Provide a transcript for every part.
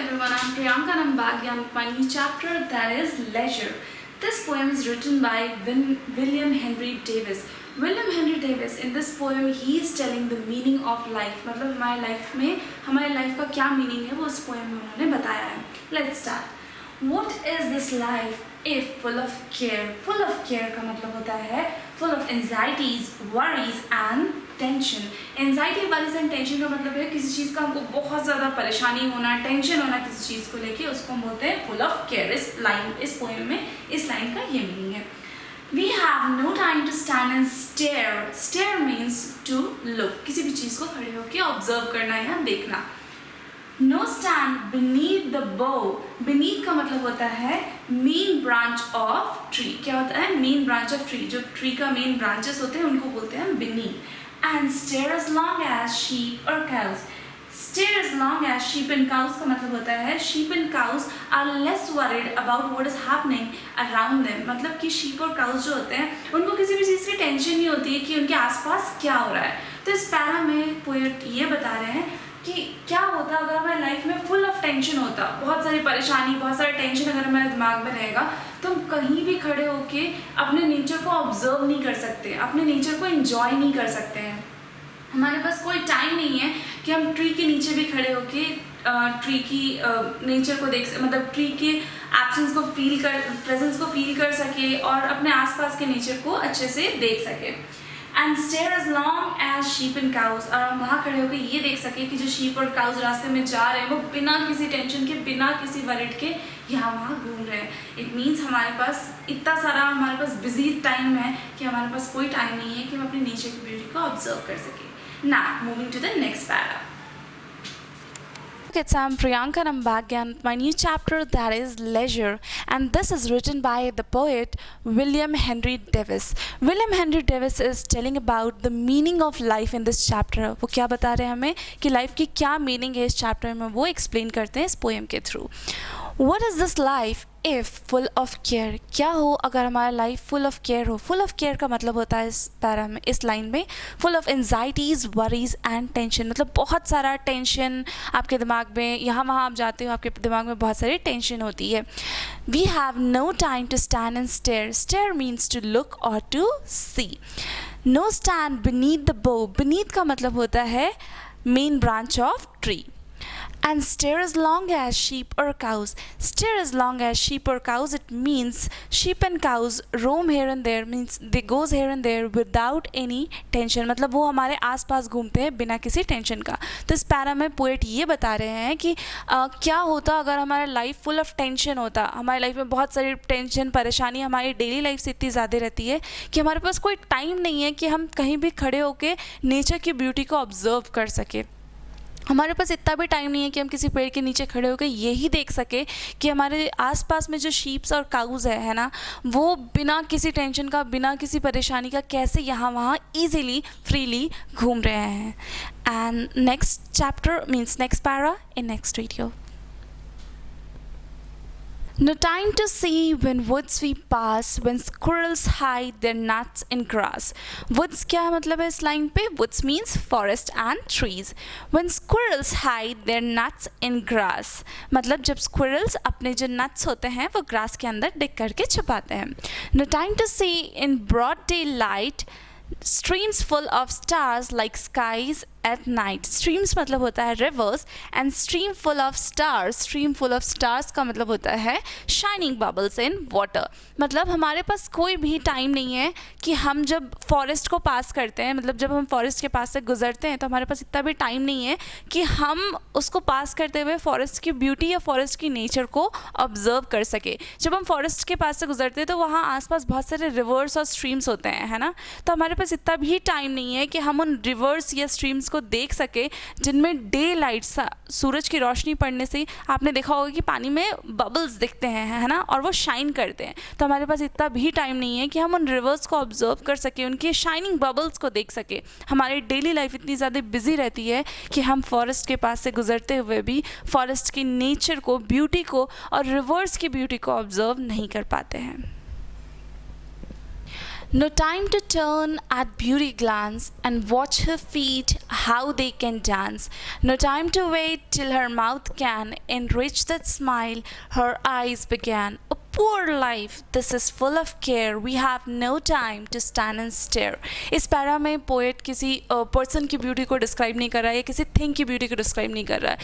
everyone, I'm Priyanka and I'm back again with my new chapter that is Leisure. This poem is written by William Henry Davis. William Henry Davis, in this poem, he is telling the meaning of life. मतलब हमारे life में हमारे life का क्या meaning है वो उस poem में उन्होंने बताया है. Let's start. What is this life if full of care? Full of care का मतलब होता है full of anxieties, worries and tension. Anxiety वर्रीज and tension का मतलब है किसी चीज़ का हमको बहुत ज़्यादा परेशानी होना, टेंशन होना किसी चीज़ को लेके, उसको हम बोलते हैं फुल ऑफ केयर. इस पोएम में इस लाइन का ये मीनिंग है. We have no time to stand and stare. Stare means to look. किसी भी चीज़ को खड़े होकर ऑब्जर्व करना या देखना. No stand beneath the bough. Beneath का मतलब होता है main branch of tree. क्या होता है main branch of tree? जो tree का main branches होते हैं उनको बोलते हैं beneath. And stare as long as sheep or cows. Stare as long as sheep and cows का मतलब होता है sheep and cows are less worried about what is happening around them. मतलब कि sheep और cows जो होते हैं उनको किसी भी चीज़ की टेंशन नहीं होती है कि उनके आसपास क्या हो रहा है. तो इस पैरा में पोएट ये बता रहे हैं कि क्या होता अगर हमारे लाइफ में फुल ऑफ टेंशन होता, बहुत सारी परेशानी, बहुत सारा टेंशन अगर हमारे दिमाग में रहेगा तो हम कहीं भी खड़े होके अपने नेचर को ऑब्जर्व नहीं कर सकते, अपने नेचर को एंजॉय नहीं कर सकते हैं. हमारे पास कोई टाइम नहीं है कि हम ट्री के नीचे भी खड़े होके ट्री की नेचर को मतलब ट्री के एब्सेंस को प्रेजेंस को फील कर सके और अपने आसपास के नेचर को अच्छे से देख सके. And stare as long as sheep and cows, और हम वहाँ खड़े होकर ये देख सके कि जो शीप और काउज रास्ते में जा रहे हैं वो बिना किसी टेंशन के, बिना किसी वरिड के यहाँ वहाँ घूम रहे हैं. इट मीन्स हमारे पास इतना सारा हमारे पास बिजी टाइम है कि हमारे पास कोई टाइम नहीं है कि हम अपनी नेचर की ब्यूटी को ऑब्जर्व कर सकें. Now, moving to the next para. Okay, so I'm Priyanka and I'm back again with my new chapter that is Leisure, and this is written by the poet William Henry Davis. William Henry Davis is telling about the meaning of life in this chapter. वो क्या बता रहे हैं हमें कि life की क्या meaning है इस चैप्टर में, वो एक्सप्लेन करते हैं इस पोएम के through. What is this life if full of care? क्या हो अगर हमारा लाइफ फुल ऑफ केयर हो. फुल ऑफ केयर का मतलब होता है इस पैरा में, इस लाइन में, full of anxieties, worries and tension. मतलब बहुत सारा टेंशन आपके दिमाग में, यहाँ वहाँ आप जाते हो आपके दिमाग में बहुत सारी टेंशन होती है. We have no time to stand and stare. Stare means to look or to see. No stand beneath the bough. Beneath का मतलब होता है main branch of tree. And stare as long as sheep or cows. Stare as long as sheep or cows, it means sheep and cows roam here and there, means they goes here and there without any tension. मतलब वो हमारे आसपास घूमते हैं बिना किसी tension का. तो इस पैरा में पोएट ये बता रहे हैं कि क्या होता अगर हमारा लाइफ फुल ऑफ टेंशन होता. हमारी लाइफ में बहुत सारी टेंशन, परेशानी हमारी डेली लाइफ से इतनी ज़्यादा रहती है कि हमारे पास कोई टाइम नहीं है कि हम कहीं भी खड़े होकर नेचर की ब्यूटी को ऑब्जर्व कर सके. हमारे पास इतना भी टाइम नहीं है कि हम किसी पेड़ के नीचे खड़े होकर यही देख सके कि हमारे आसपास में जो शीप्स और काउज है ना, वो बिना किसी टेंशन का, बिना किसी परेशानी का कैसे यहाँ वहाँ ईजीली, फ्रीली घूम रहे हैं. And next chapter means next para in next video. No time to see when woods we pass, when squirrels hide their nuts in grass. Woods क्या मतलब है इस लाइन पे? Woods means forest and trees. When squirrels hide their nuts in grass, मतलब जब squirrels अपने जो nuts होते हैं वो grass के अंदर डिग करके छुपाते हैं. No time to see in broad daylight, streams full of stars like skies at night. Streams मतलब होता है rivers and stream full of stars. Stream full of stars का मतलब होता है shining bubbles in water. मतलब हमारे पास कोई भी टाइम नहीं है कि हम जब फॉरेस्ट को पास करते हैं, मतलब जब हम फॉरेस्ट के पास से गुजरते हैं तो हमारे पास इतना भी टाइम नहीं है कि हम उसको पास करते हुए फॉरेस्ट की ब्यूटी या फॉरेस्ट की नेचर को ऑब्जर्व कर सके. जब हम फॉरेस्ट के पास से गुजरते हैं तो वहाँ आसपास बहुत सारे रिवर्स और स्ट्रीम्स होते हैं, है ना. तो हमारे पास इतना भी टाइम नहीं है कि हम उन रिवर्स या स्ट्रीम्स को देख सके जिनमें डे लाइट, सूरज की रोशनी पड़ने से आपने देखा होगा कि पानी में बबल्स दिखते हैं, है ना, और वो शाइन करते हैं. तो हमारे पास इतना भी टाइम नहीं है कि हम उन रिवर्स को ऑब्जर्व कर सके, उनके शाइनिंग बबल्स को देख सके. हमारी डेली लाइफ इतनी ज़्यादा बिजी रहती है कि हम फॉरेस्ट के पास से गुजरते हुए भी फॉरेस्ट की नेचर को, ब्यूटी को और रिवर्स की ब्यूटी को ऑब्जर्व नहीं कर पाते हैं. No time to turn at beauty glance and watch her feet how they can dance. No time to wait till her mouth can enrich that smile her eyes began. A poor life, this is full of care. We have no time to stand and stare. इस para में poet किसी person की beauty को describe नहीं कर रहा है या किसी थिंग की ब्यूटी को डिस्क्राइब नहीं कर रहा है.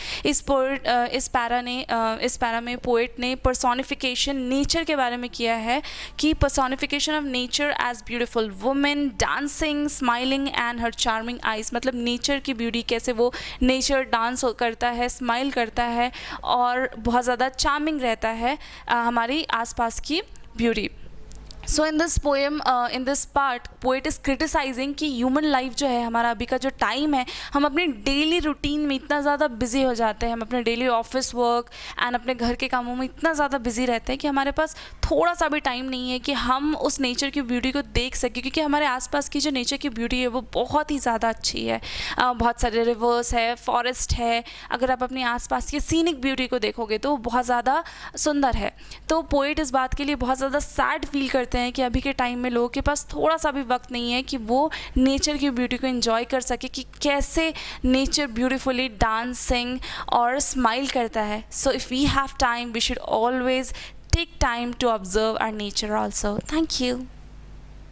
इस पैरा में पोएट ने पर्सोनिफिकेशन नेचर के बारे में किया है कि personification of nature as beautiful women dancing smiling and her charming eyes. मतलब नेचर की ब्यूटी कैसे वो नेचर डांस करता है, स्माइल करता है और बहुत ज़्यादा चार्मिंग रहता है हमारी आसपास की beauty. So in this poem in this part poet is criticising कि ह्यूमन लाइफ जो है, हमारा अभी का जो टाइम है, हम अपनी डेली रूटीन में इतना ज़्यादा बिजी हो जाते हैं, हम अपने डेली ऑफिस वर्क एंड अपने घर के कामों में इतना ज़्यादा बिजी रहते हैं कि हमारे पास थोड़ा सा भी टाइम नहीं है कि हम उस नेचर की ब्यूटी को देख सकें. क्योंकि हमारे आसपास की जो नेचर की ब्यूटी है वो बहुत ही ज़्यादा अच्छी है. बहुत सारे रिवर्स है, फॉरेस्ट है. अगर आप अपने आसपास की सीनिक ब्यूटी को देखोगे तो वो बहुत ज़्यादा सुंदर है. तो पोएट इस बात के लिए बहुत ज़्यादा सैड फील करते हैं कि अभी के टाइम में लोगों के पास थोड़ा सा भी वक्त नहीं है कि वो नेचर की ब्यूटी को एंजॉय कर सके कि कैसे नेचर ब्यूटीफुली डांसिंग और स्माइल करता है. So if we have time we should always take time to observe our nature also. Thank you.